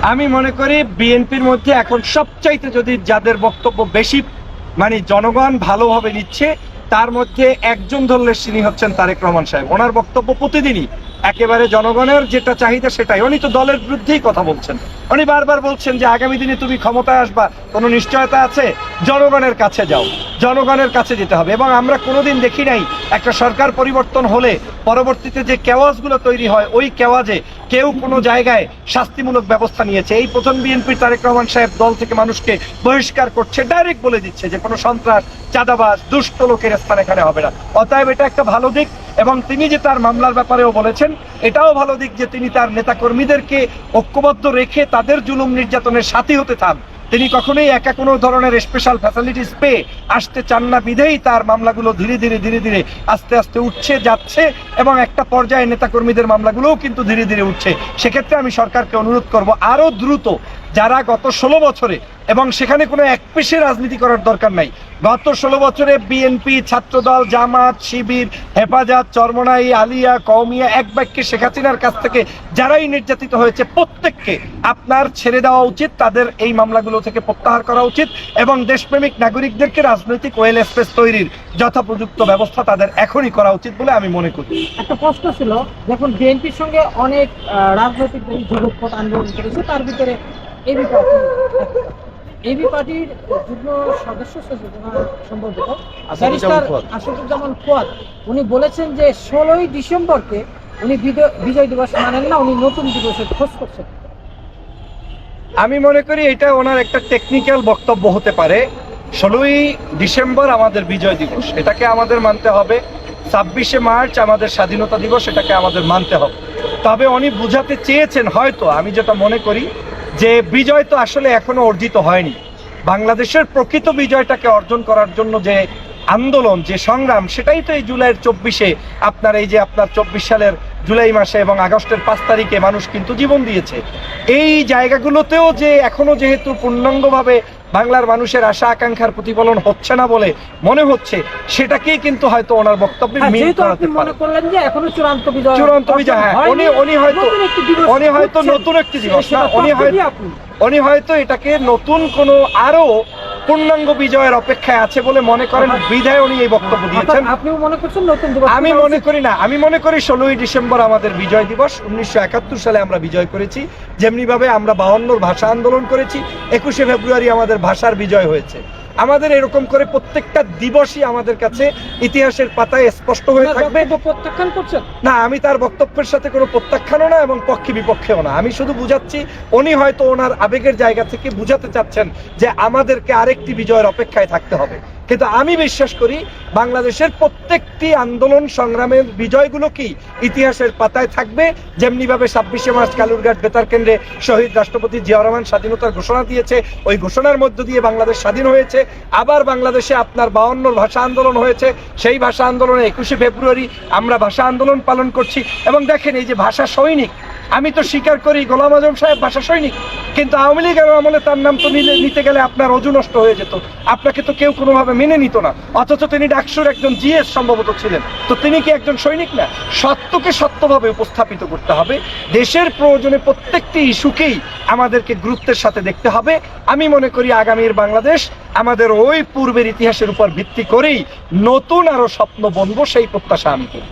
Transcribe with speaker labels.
Speaker 1: আমি মনে করি বিএনপির মধ্যে এখন সবচাইতে যদি যাদের বক্তব্য বেশি জনগণ ভালোভাবে নিচ্ছে তার মধ্যে একজন ধরলে তিনি হচ্ছেন তারেক রহমান সাহেব। ওনার বক্তব্য প্রতিদিনই একেবারে জনগণের যেটা চাহিদা সেটাই। উনি তো দলের বিরুদ্ধেই কথা বলছেন। উনি বারবার বলছেন যে আগামী দিনে তুমি ক্ষমতায় আসবা, কোনো নিশ্চয়তা আছে? জনগণের কাছে যাও, জনগণের কাছে যেতে হবে। এবং আমরা কোনোদিন দেখি নাই একটা সরকার পরিবর্তন হলে পরবর্তীতে যে কেওয়াজগুলো তৈরি হয় ওই কেওয়াজে কেউ কোনো জায়গায় শাস্তিমূলক ব্যবস্থা নিয়েছে। এই প্রথম বিএনপির তারেক রহমান সাহেব দল থেকে মানুষকে বহিষ্কার করছে, ডাইরেক্ট বলে দিচ্ছে যে কোনো সন্ত্রাস, চাঁদাবাজ, দুষ্ট লোকের স্থান এখানে হবে না। অতএব এটা একটা ভালো দিক। এবং তিনি যে তার মামলার ব্যাপারেও বলেছেন এটাও ভালো দিক যে তিনি তার নেতাকর্মীদেরকে ঐক্যবদ্ধ রেখে তাদের জুলুম নির্যাতনের সাথী হতে চান। তিনি কখনোই একা কোনো ধরনের স্পেশাল ফ্যাসিলিটিস পেয়ে আসতে চান না, বিধেই তার মামলাগুলো ধীরে ধীরে আস্তে আস্তে উঠছে যাচ্ছে এবং একটা পর্যায়ে নেতাকর্মীদের মামলাগুলোও কিন্তু ধীরে ধীরে উঠছে। সেক্ষেত্রে আমি সরকারকে অনুরোধ করব আরো দ্রুত, যারা গত 16 বছরে, এবং সেখানে কোনো একপেশে রাজনীতি করার দরকার নাই, গত 16 বছরে বিএনপি, ছাত্রদল, জামাত, শিবির, হেফাজত, চরমনাই, আলিয়া, কওমিয়া, এক বাক্যে শেখ হাসিনার কাছ থেকে যারাই নির্যাতিত হয়েছে প্রত্যেককে আপনার ছেড়ে দেওয়া উচিত, তাদের এই মামলাগুলো থেকে প্রত্যাহার করা উচিত এবং দেশপ্রেমিক নাগরিকদেরকে রাজনৈতিক ওয়েল স্পেস তৈরির যথাপযুক্ত ব্যবস্থা তাদের এখনই করা উচিত বলে আমি মনে করি।
Speaker 2: একটা প্রশ্ন ছিল, যখন বিএনপির সঙ্গে অনেক রাজনৈতিক যুগপৎ আন্দোলন করেছে, তার ভিতরে এবি পার্টির যুগ্ম সদস্য সম্পর্কিত আসাদুজ্জামান ফুয়াদ উনি বলেছেন যে 16ই ডিসেম্বরকে উনি বিজয় দিবস মানেন না, উনি নতুন দিবসের খোঁজ করছেন।
Speaker 1: আমি মনে করি এটা ওনার একটা টেকনিক্যাল বক্তব্য হতে পারে। 16ই ডিসেম্বর আমাদের বিজয় দিবস, এটাকে আমাদের মানতে হবে। 26শে মার্চ আমাদের স্বাধীনতা দিবস, এটাকে আমাদের মানতে হবে। তবে উনি বুঝাতে চেয়েছেন হয়তো, আমি যেটা মনে করি, যে বিজয় তো আসলে এখনো অর্জিত হয়নি। বাংলাদেশের প্রকৃত বিজয়টাকে অর্জন করার জন্য যে আন্দোলন, যে সংগ্রাম, সেটাই তো এই জুলাইয়ের 24শে আপনার 24 সালের জুলাই মাসে এবং আগস্টের 5 তারিখে মানুষ কিন্তু জীবন দিয়েছে। এই জায়গাগুলোতেও যে এখনো যেহেতু পূর্ণাঙ্গভাবে বাংলার মানুষের আশা আকাঙ্ক্ষার প্রতিফলন হচ্ছে না বলে মনে হচ্ছে, সেটাকেই কিন্তু হয়তো ওনার বক্তব্যে মিল করাতে পারে।
Speaker 2: চূড়ান্ত বিজয়,
Speaker 1: হ্যাঁ, উনি হয়তো নতুন একটি দিবস না, উনি হয়তো এটাকে নতুন কোনো আরো পূর্ণাঙ্গ বিজয়ের অপেক্ষায় আছে বলে মনে করেন, বিধায় উনি এই বক্তব্য দিয়েছেন।
Speaker 2: আপনিও মনে করছেন নতুন দিবস?
Speaker 1: আমি মনে করি না, আমি মনে করি 16ই ডিসেম্বর আমাদের বিজয় দিবস। 1971 সালে আমরা বিজয় করেছি, যেমনি ভাবে আমরা 52 ভাষা আন্দোলন করেছি, 21শে ফেব্রুয়ারি আমাদের ভাষার বিজয় হয়েছে। আমাদের এরকম করে প্রত্যেকটা দিবসই আমাদের কাছে ইতিহাসের পাতায় স্পষ্ট হয়ে থাকবে।
Speaker 2: প্রত্যাখ্যান করছেন
Speaker 1: না, আমি তার বক্তব্যের সাথে কোনো প্রত্যাখ্যানও না এবং পক্ষে বিপক্ষেও না। আমি শুধু বুঝাচ্ছি, উনি হয়তো ওনার আবেগের জায়গা থেকে বুঝাতে চাচ্ছেন যে আমাদেরকে আরেকটি বিজয়ের অপেক্ষায় থাকতে হবে। কিন্তু আমি বিশ্বাস করি বাংলাদেশের প্রত্যেকটি আন্দোলন সংগ্রামের বিজয়গুলো কি ইতিহাসের পাতায় থাকবে। যেমনিভাবে 26শে মার্চ কালুরঘাট বেতার কেন্দ্রে শহীদ রাষ্ট্রপতি জিয়া রহমান স্বাধীনতার ঘোষণা দিয়েছে, ওই ঘোষণার মধ্য দিয়ে বাংলাদেশ স্বাধীন হয়েছে। আবার বাংলাদেশে আপনার 52 ভাষা আন্দোলন হয়েছে, সেই ভাষা আন্দোলনে 21শে ফেব্রুয়ারি আমরা ভাষা আন্দোলন পালন করছি। এবং দেখেন, এই যে ভাষা সৈনিক, আমি তো স্বীকার করি গোলাম আজম সাহেব ভাষা সৈনিক, কিন্তু আওয়ামী লীগের আমলে তার নাম তো নিতে গেলে আপনার অজু নষ্ট হয়ে যেত, আপনাকে তো কেউ কোনোভাবে মেনে নিত না। অথচ তিনি ডাকসুর একজন জিএস সম্ভবত ছিলেন, তো তিনি কি একজন সৈনিক না? সত্যকে সত্যভাবে উপস্থাপিত করতে হবে। দেশের প্রয়োজনে প্রত্যেকটি ইস্যুকেই আমাদেরকে গুরুত্বের সাথে দেখতে হবে। আমি মনে করি আগামীর বাংলাদেশ আমাদের ওই পূর্বের ইতিহাসের উপর ভিত্তি করেই নতুন আরো স্বপ্ন বনবো, সেই প্রত্যাশা আমি করি।